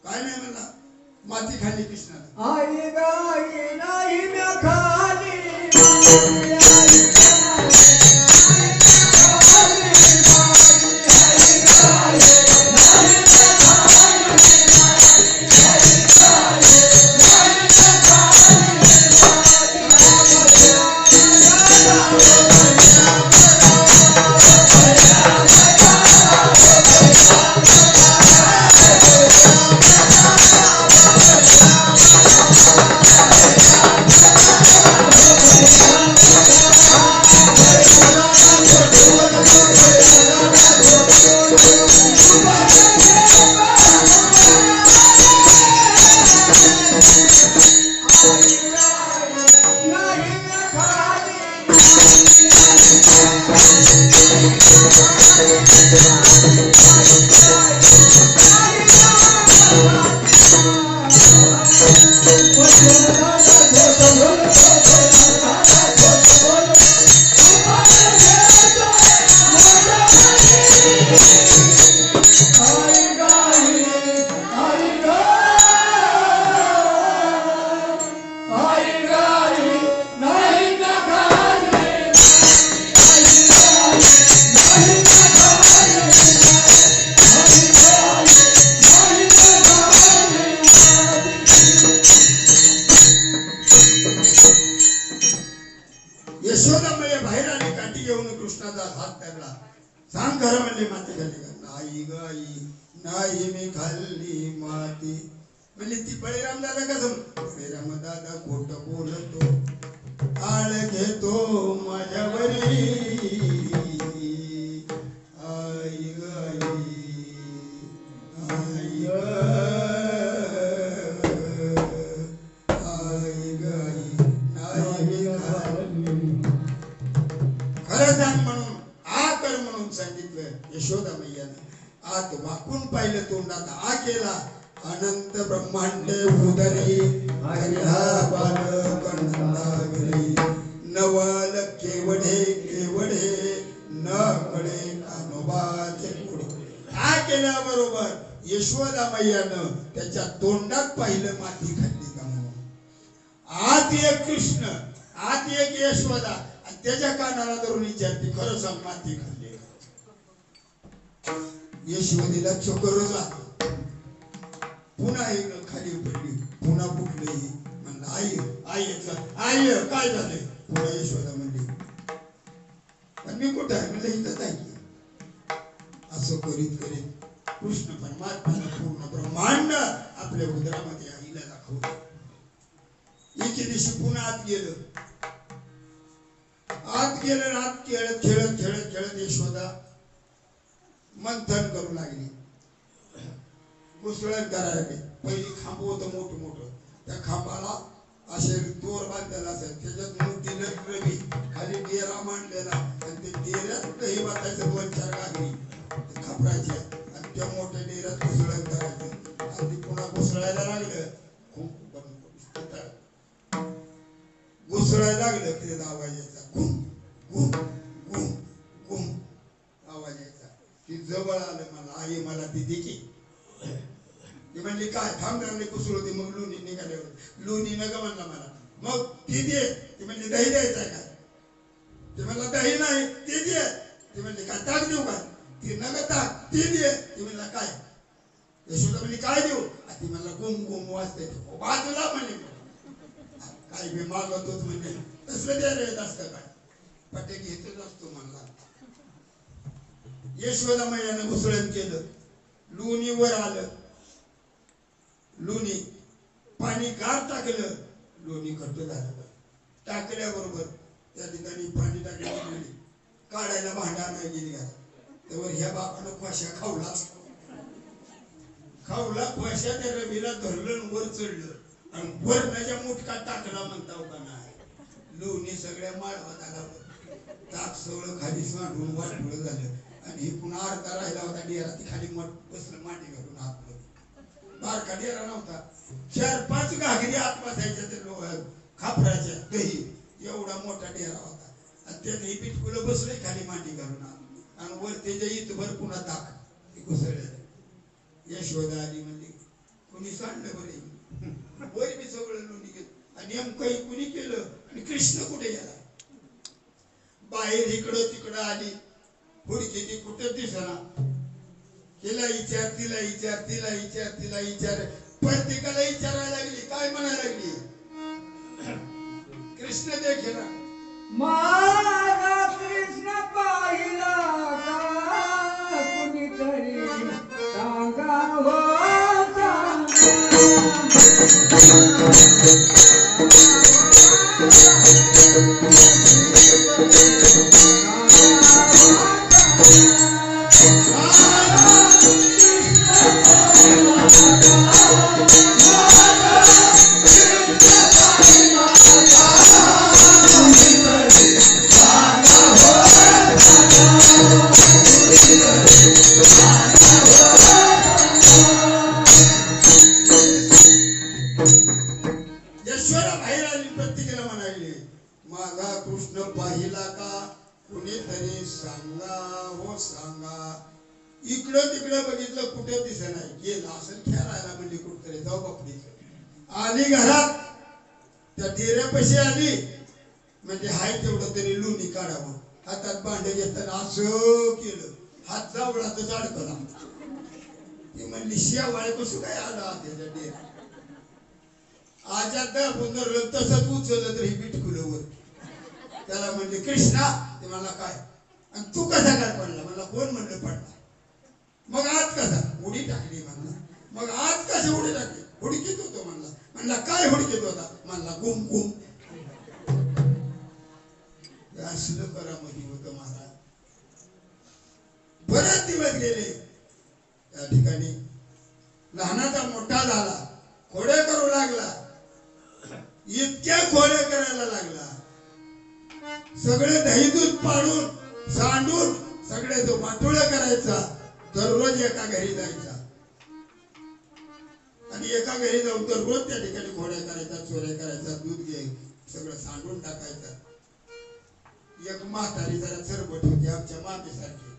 काय नाही म्हणला माती खाल्ली कृष्णाला आई गाई नाही म्या खाली आई यशोदा मैया बाहेर आली काठी घेऊन कृष्णाचा हात धरला. सांग खरं म्हणले माती खाल्ली का? नाही ग आई, नाही मी खाल्ली माती. म्हणजे ती बळीराम दादा कसं? बळीराम दादा खोट बोलतो, आळ घेतो माझ्यावरी. आई ग आई, आई ग आई, नाही मी खाल्ली. खरं सांग म्हणून आ कर म्हणून सांगितलं यशोदा मैयानं. आत वाकून पाहिलं, तोंडात आ केला. अनंत ब्रह्मांड उदरी हरिहा बालकंदावरी. नवल केवढे केवढे न कळे कानोबाचे पुढे. काय केल्याबरोबर यशोदा मैयानं त्याच्या तोंडात पाहिलं, माती खाल्ली का म्हणून. आत एक कृष्ण, आत एक यशोदा, आणि त्याच्या कानाला धरून विचारते खरं सांग माती खाल्ली का? यशोदेला चक्कर जात. पुन्हा एक खाली पडली, पुन्हा फुटली. म्हणलं आई आई आई काय झालंय? पुन्हा यशोदा म्हणली मी कुठं आहे? म्हणलं इथंच आहे. असं करीत करीत कृष्ण परमात्म्यानं पूर्ण ब्रह्मांड आपल्या उदरामध्ये आईला दाखवलं. एके दिवशी पुन्हा आत गेलं. आत खेळत खेळत खेळत खेळत यशोदा मंथन करू लागली. घुसळण करायला लागली. पहिली खांब होतं मोठं मोठं, त्या खांबाला असे दोर बांधलेला असेल, त्याच्यात मोठीनं रवी खाली डेरा मांडलेला, आणि ते डेऱ्यात दही वाटायचं 2-4 गागरी खापरायच्या, आणि त्या मोठ्या डेऱ्यात घुसळण करायचं. आणि ती पुन्हा घुसळायला लागलं. घुसळायला लागलं की आवाज यायचा, घुम घुम घुम घुम आवाज यायचा. ती जवळ आलं. मला आई मला ती देखी. ती म्हणली काय? थांब लागले कुसळ होती. मग लोणी निघाल्यावर लोणी नका म्हणला मला. मग ती दे. ती म्हणली दही द्यायचं काय? ती म्हणला दही नाही, ती दे. ती म्हणली काय ताक देऊ काय? ती नका ताक, ती दे. ती म्हणला काय? यशोदा म्हणली काय देऊ? ती म्हणला गुम गुम वाजते. बाजूला म्हणली काय बी मागवतोच म्हणजे तसलं द्यायला येत असतं काय? पटे घेतच असतो म्हणला. यशोदा मैयानं घुसळण केलं. लोणी वर आलं. लोणी पाणी गार टाकलं. लोणी घट्ट झालं. टाकल्याबरोबर त्या ठिकाणी पाणी टाकलं. काढायला भांडा नाही गेली का? त्यावर ह्या बापानं कोशा खावला. कोशा त्या रवीला धरलं, वर चढलं, आणि वरणाच्या मुटका टाकला म्हणता का नाही. लोणी सगळ्या माळवात आला. ताक सगळं खाली सांडून वाटलं झालं. आणि हे पुन्हा अर्धा राहिला होता डेरा. ती खाली बसलं मांडी घालून आतमध्ये. बारका डेरा नव्हता. 4-5 घागरी आत बसायच्या त्या खापराच्या दही एवढा मोठा डेरा होता. आणि त्याने ही पिटकुलं बसले खाली मांडी घालून आत, आणि वर त्याच्या इथभर पुन्हा ताक ते घुसळलं. यशोदा आली म्हणली कुणी सांडलं बरे? वर मी सगळं लोणी गेलं. आणि नेमकं कुणी केलं? आणि कृष्ण कुठे गेला? बाहेर इकडं तिकडं आली. हुडकी ती कुठं दिसना. हिला विचार, तिला विचार, तिला विचार, तिला विचार, प्रत्येकाला विचारायला लागली. काय म्हणायला लागली? कृष्ण देखील माझा कृष्ण पाहिला का कुणीतरी सांगा हो यशोदा बाहेर आली. प्रत्येकाला म्हणाली माझा कृष्ण पाहिला का कुणीतरी सांगा हो सांगा. इकडं तिकडं बघितलं कुठे दिसत नाही. गेला असं खेळायला म्हणजे कुठतरी जाऊ बापडी. आली घरात. त्या डेऱ्यापाशी आली. म्हणजे हाय तेवढं तरी लोणी काढावं. हातात भांडे घेताना असं केलं. हात जावळातच अडकला. ती म्हणली शेवाळे कसं काय आला त्याच्या डेऱ्यात? आजात दाबून धरलं तसंच उचललं तरी पिटकुलं वर. त्याला म्हणले कृष्णा ते मला काय आणि तू कसा काय पडला मला कोण म्हणलं पडला मग आज कसा उडी टाकली म्हणला मग आज कशी उडी टाकली हुडकीत होतो म्हणला म्हणला काय हुडकीत होता म्हणला गुम गुम असलं करामध्ये होतं महाराज बरेच दिवस गेले त्या ठिकाणी लहानाचा मोठा झाला खोडे करू लागला इतके खोडे करायला लागला सगळे दही दूध पाडून सांडून सगळे तो वाटोळा करायचा दररोज एका घरी जायचा आणि एका घरी जाऊन दररोज त्या ठिकाणी खोड्या करायचा चोऱ्या करायचा दूध घे सगळं सांडून टाकायचं एक म्हातारी जरा चरबट होती आमच्या मामीसारखी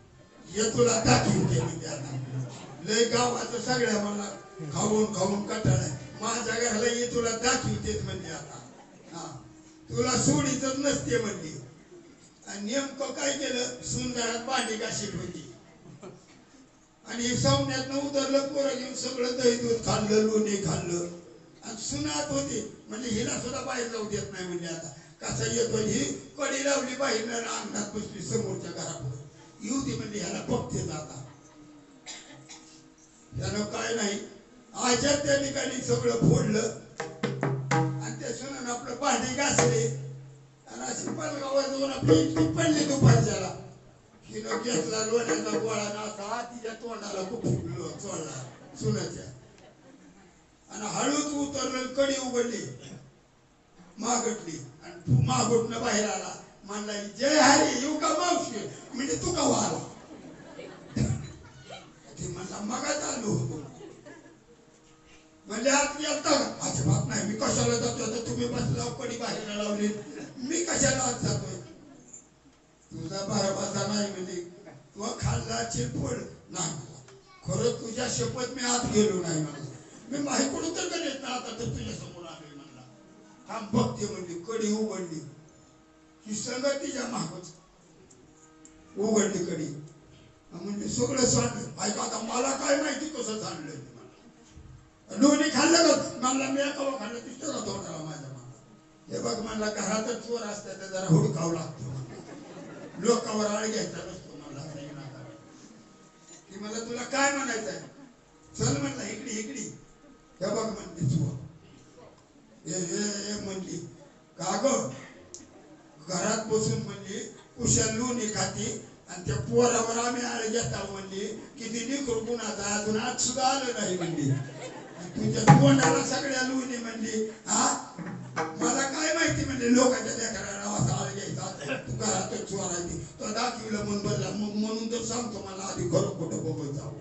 ये तुला दाखवते म्हणजे आता लय गावाचं सगळ्या मला खाऊन खाऊन कंटाळा माझ्या घराला ये तुला दाखवतेच म्हणजे आता हा तुला सोडीच नसते म्हणली आणि नेमकं काय केलं सुंदरात भांडी घाशीत होती आणि सौम्यातनं उतरलं पोरं घेऊन सगळं दही दूध खाल्लं लोणी खाल्लं आणि सुनात होती म्हणजे हिला सुद्धा बाहेर जाऊ देत नाही म्हणजे आता कसं येतो ही कडी लावली बाहेर अंगणात बसली समोरच्या घरापुढे येऊ दे म्हणजे ह्याला बघते आता त्यानं काय नाही आजच्या त्या ठिकाणी सगळं फोडलं आणि त्या सुनानं आपलं भांडी घासले आणि अशी पलगावर जाऊन आपली इतकी पडली दुपारच्याला हिनं घेतला लोण्याचा गोळा असा तिच्या तोंडाला खूप चोळला सुनाच्या आणि हळूच उतरलं कडी उघडली मागटली आणि मागुटनं बाहेर आला म्हणला जय हरी येऊ का मावशी म्हणजे तू का आला ते म्हणला मगाच आलो होतो म्हणजे आज गेलता अजिबात नाही मी कशाला जातोय तुम्ही बसला कडी बाहेर लावली मी कशाला आज जातोय तुझा बाराबाचा नाही म्हणजे तू खाल्ला चिरफोड नाही खरं तुझ्या शपथ मी आत गेलो नाही मला मी माहिकडून तर कधीच ना आता तर तुझ्या समोर आलोय म्हणला थांब बघते म्हणली कडी उघडली ही संगत तिच्या मागच उघडली कडी म्हणजे सगळं सांडलं ऐका आता मला काय माहिती कसं सांडलंय लोणी खाल्लं का मला मी कवा खाल्लं तिथं का तोंडाला माझ्या मला हे बघ म्हणला घरातच चोर असतात जरा हुडकावं लागतो लोकांवर आळ घ्यायचा नसतो मला की मला तुला काय म्हणायचंय चल म्हणला इकडी इकडी हे बघ म्हणते चोर हे म्हणली का ग घरात बसून म्हणली कुशल लोणी खाती आणि त्या पोरावर आम्ही आळ घेता म्हणली किती निकरू गुणाचा अजून आज सुद्धा आलं नाही म्हणली तुझ्या तोंडाला सगळ्या लोणी म्हणली हा मला काय माहिती म्हणजे लोकांच्या लेकराला असा आळ घ्यायचा तू घरातच चोरायची तो दाखविलं मन भरला म्हणून तर सांगतो मला आधी खरं खोटं बघत जाऊ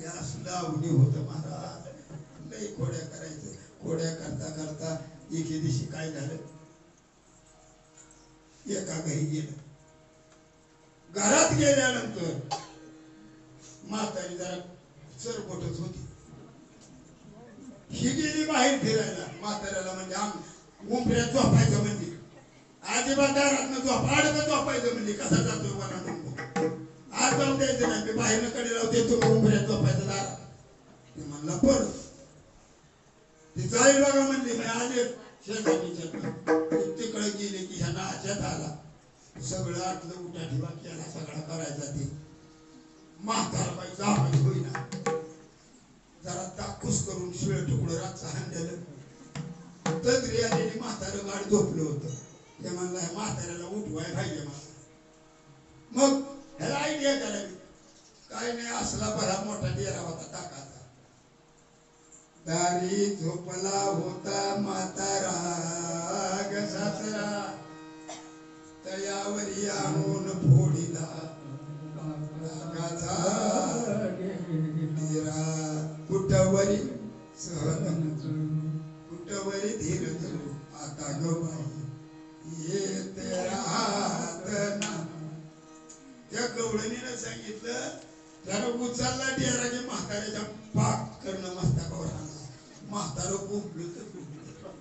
या सुद्धा उडी होतं महाराज लई खोड्या करायचं खोड्या करता करता एके दिवशी काय झालं एका घरी गेलं घरात गेल्यानंतर म्हातारी जरा सरपटच होती ही गेली बाहेर फिरायला म्हाताऱ्याला म्हणजे उंबऱ्यात झोपायचं म्हणजे आजीबा दारात झोप आडकं झोपायचं म्हणजे कसा जातोय वनाडून आज जाऊन द्यायचं नाही मी बाहेरनं कडे लावते तुम्ही उंबऱ्यात झोपायचं दारात ते म्हणला पर ती जाईल बघा म्हणली मी आले शेजारीच्या तिकडे गेले की ह्या नाच्यात आला सगळं आतलं उठा ठेवा केला सगळा करायचा ते म्हातारा बाई जावं होईना जरा ताकूस करून शिळ तुकडं रातचं हांडलं तद्री आलेली म्हातारं गाड झोपलं होतं ते म्हणलं म्हाताऱ्याला उठवाय पाहिजे मला मग ह्याला आयडिया करावी काय नाही असला बरा मोठा डेरा होता टाकाचा दारी झोपला होता म्हातारा ग सासरा तयावरी आणून फोडीला कुठवरी सहन कुठवरी धीर धरू आता ग बाई ये तेरा हात ना त्या गवळणीनं सांगितलं त्याला उचलला डेरा की म्हाताऱ्याच्या पाक करणं मस्तकावर आणला म्हातारं कुंपलं तर कुंपलं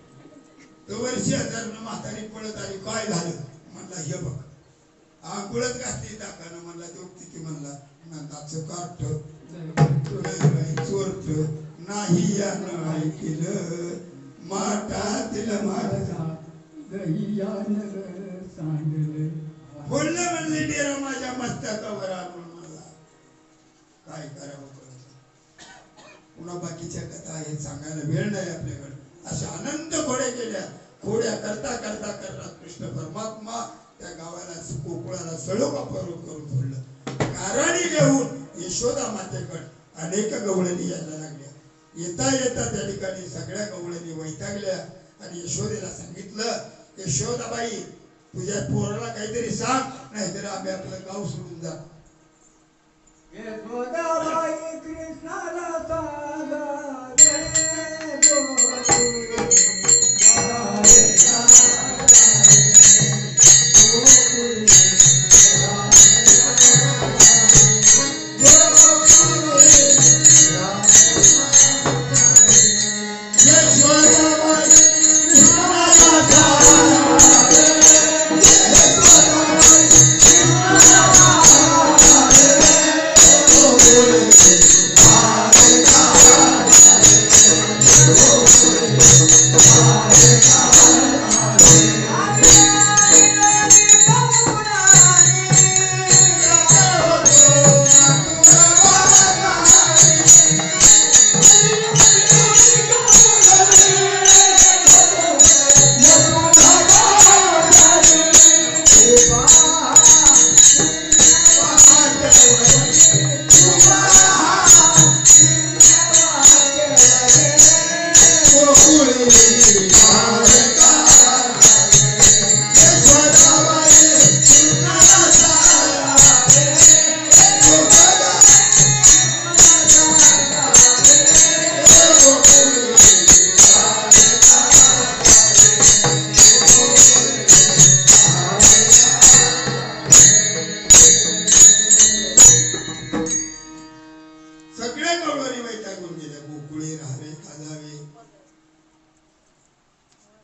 तर वर्षी हजारनं म्हातारी पळत आली काय झालं म्हणला हे बघ आंघोळच घातली टाकानं म्हणला तो किती म्हणला नंदाचं काठ चोरत नाही यानं ऐकलं माठातील माझा गैयानं सांडले. बोललं म्हणले डेरा माझ्या मस्तकावर आणून मला काय करावं कळत. पुन्हा बाकीच्या कथा हे सांगायला वेळ नाही आपल्याकडे. अशा अनंत घोडे केल्या. घोड्या करता करता करता कृष्ण परमात्मा त्या गावाला गोकुळाला सळोपापरून करून सोडलं. कारणी घेऊन यशोदा मातेकडे अनेक गवळणी यायला लागल्या. येता येता त्या ठिकाणी सगळ्या गवळणी वैतागल्या आणि यशोदेला सांगितलं, यशोदाबाई तुझ्या पोराला काहीतरी सांग, नाहीतर आम्ही आपलं गाव सोडून जा. यशोदाबाई कृष्णाला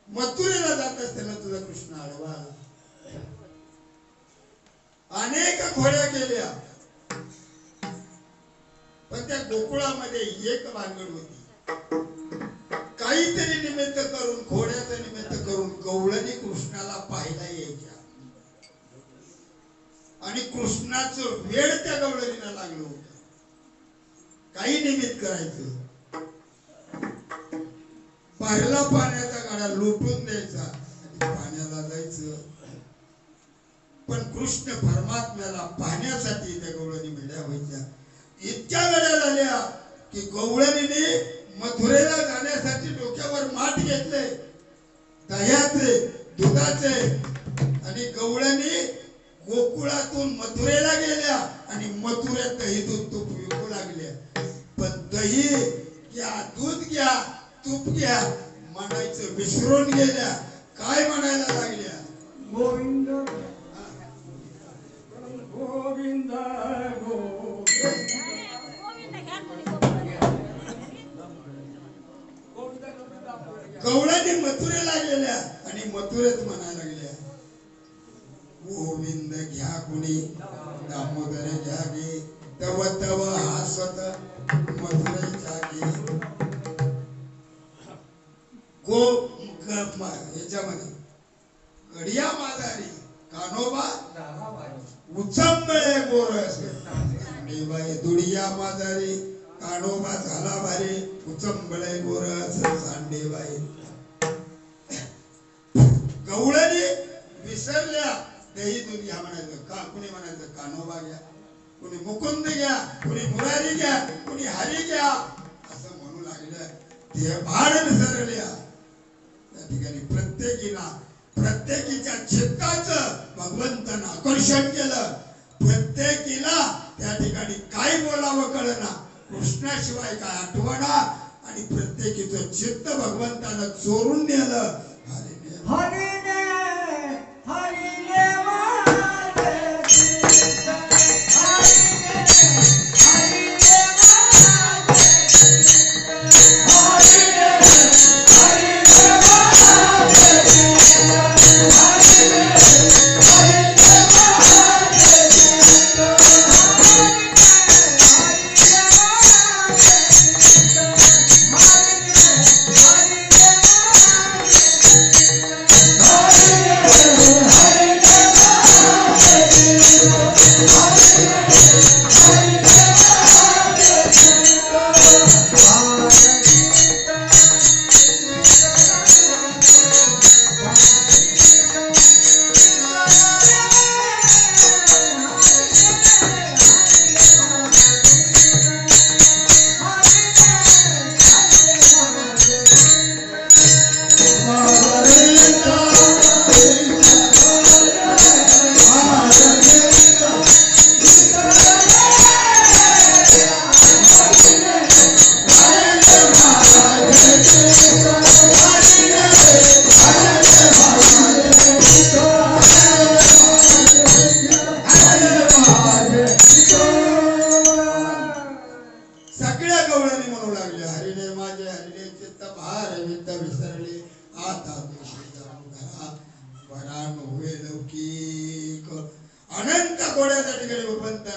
मथुरेला जात असताना तुझा कृष्ण आडवा अनेक घोड्या केल्या, पण त्या गोकुळामध्ये एक भानगड होती. काहीतरी निमित्त करून, घोड्याचं निमित्त करून गवळणी कृष्णाला पाहायला यायच्या आणि कृष्णाचं वेळ त्या गवळणीला लागलं होतं. काही निमित्त करायचं, पहिला पाण्याचा गाडा लुटून द्यायचा आणि पाण्याला जायचं. पण कृष्ण परमात्म्याला पाहण्यासाठी त्या गवळणी मिळ्या व्हायच्या. इतक्या वेळा झाल्या की गवळणीने मथुरेला जाण्यासाठी डोक्यावर माठ घेतले, दह्याचे दुधाचे, आणि गवळणी गोकुळातून मथुरेला गेल्या आणि मथुरेत दही दूध तूप विकू लागल्या. पण दही घ्या, दूध घ्या, तूप घ्या म्हणायचं विसरून गेल्या. काय म्हणायला लागल्या? गोविंद गोविंद गवळणी मथुरेला गेल्या आणि मथुरेत म्हणायला लागल्या, गोविंद घ्या कुणी, दामोदर घ्या गे, तव तव हासत मथुरेच्या गे. याच्यामध्ये गडिया माजारी कान्होबा उचंबळे गोरस, सांडेबाई दुडिया माजारी कान्होबा झाला भारी, उचंबळे गोरस सांडेबाई. गवळणी विसरल्या दही दूध घ्या म्हणायचं. का कुणी म्हणायचं कान्होबा घ्या, कुणी मुकुंद घ्या, कुणी मुरारी घ्या, कुणी हरी घ्या असं म्हणू लागलं. ते भाड विसरल्या. त्या ठिकाणी प्रत्येकीच्या चित्ताचं भगवंतानं आकर्षण केलं. प्रत्येकीला त्या ठिकाणी काय बोलावं कळना, कृष्णाशिवाय काय आठवणा, आणि प्रत्येकीचं चित्त भगवंतानं चोरून नेलं. हरिने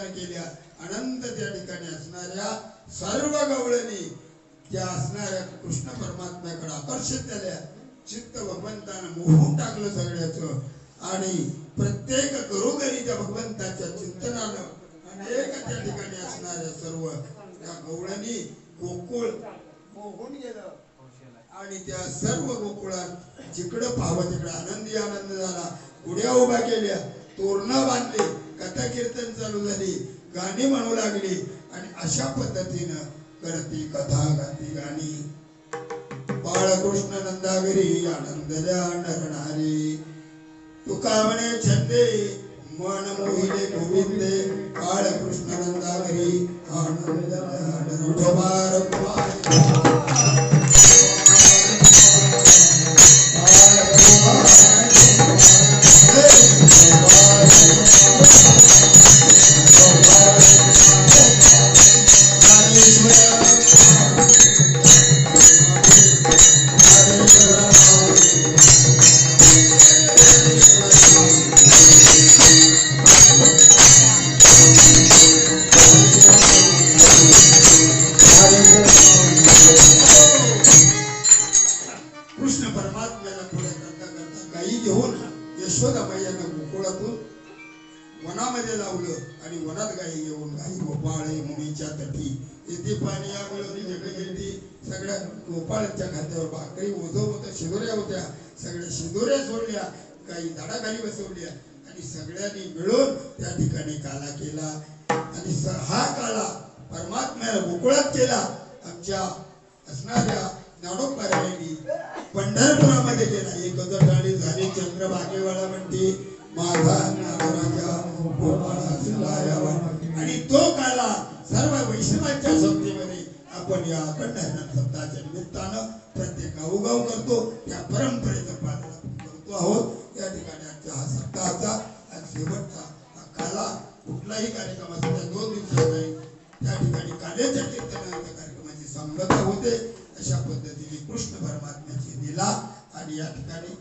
प्रदान केल्या अनंत त्या ठिकाणी असणाऱ्या सर्व गवळणी त्या असणाऱ्या कृष्ण परमात्म्याकडे आकर्षित झाल्या चित्त भगवंतानं मोहून टाकलं सगळ्याचं आणि प्रत्येक घरोघरी त्या भगवंताच्या चिंतनानं अनेक त्या ठिकाणी असणाऱ्या सर्व त्या गवळणी गोकुळ मोहून गेलं आणि त्या सर्व गोकुळात जिकडं पाहावं तिकडं आनंदी आनंद झाला उड्या उभ्या केल्या तोरणं बांधली कथा कीर्तन चालू झाली गाणी म्हणू लागली आणि अशा पद्धतीनं करती कथा गाती गाणी बाळकृष्ण नंदागिरी आनंदल्या नरणारी तुका म्हणे छंदे मन मोहिले गोविंदे बाळकृष्ण नंदागिरी आनंदल्या नरणारी कृष्ण परमात्म्याला पुढे करता करता गायी घेऊन यशोदा मैयानं गोकुळातून वनामध्ये लावलं आणि वनात गायी घेऊन गायी गोपाळे मुनीच्या तटी येथे पाणी आगळवली जगजेटी सगळ्या गोपाळांच्या खात्यावर भाकरी ओझं होतं शिदोऱ्या होत्या सगळ्या शिदोऱ्या सोडल्या गायी झाडाखाली बसवल्या आणि सगळ्यांनी मिळून त्या ठिकाणी काला केला आणि हा काला परमात्म्याला गोकुळात केला आमच्या असणाऱ्या नाडोबारायांनी पंढरपुरामध्ये गेला एक गटाळी झाली चंद्रभागेवाला म्हणते माझा नागराजा गोपाळा सुलायावा आणि तो काला सर्व वैष्णवांच्या संगतीमध्ये आपण या अखंड शब्दाच्या निमित्तानं प्रत्येक गावोगाव करतो त्या परंपरेचं पालन करतो आहोत या ठिकाणी आजच्या हा सप्ताहाचा आणि शेवटचा हा काला कुठलाही कार्यक्रम असतो त्या 2 दिवसात नाही त्या ठिकाणी काल्याच्या कीर्तनाच्या कार्यक्रमाची सांगता होते अशा पद्धतीने कृष्ण परमात्म्याची लीला आणि या ठिकाणी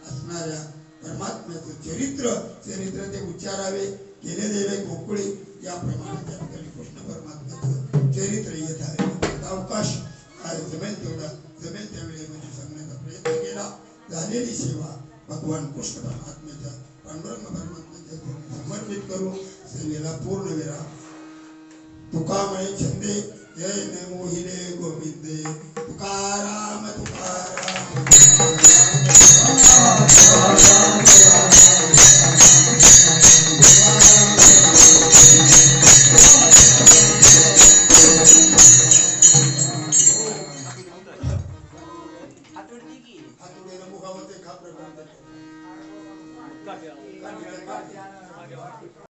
असणाऱ्या परमात्म्याचं चरित्र ते उच्चारावे केले देवे गोकुळी याप्रमाणे त्या ठिकाणी कृष्ण परमात्म्याचं चरित्र येत आहे अवकाश जमेल तेवढा जमेल त्या वेळेमध्ये सांगण्याचा प्रयत्न केला झालेली सेवा भगवान कृष्ण परमात्म्याच्या पांडुरंग परमात्म्याच्या समर्पित करू सेवेला पूर्ण विराम तुका म्हणे छंदे जय न मोहिले गोविंदे तुकाराम तुकाराम मुखामध्ये खापर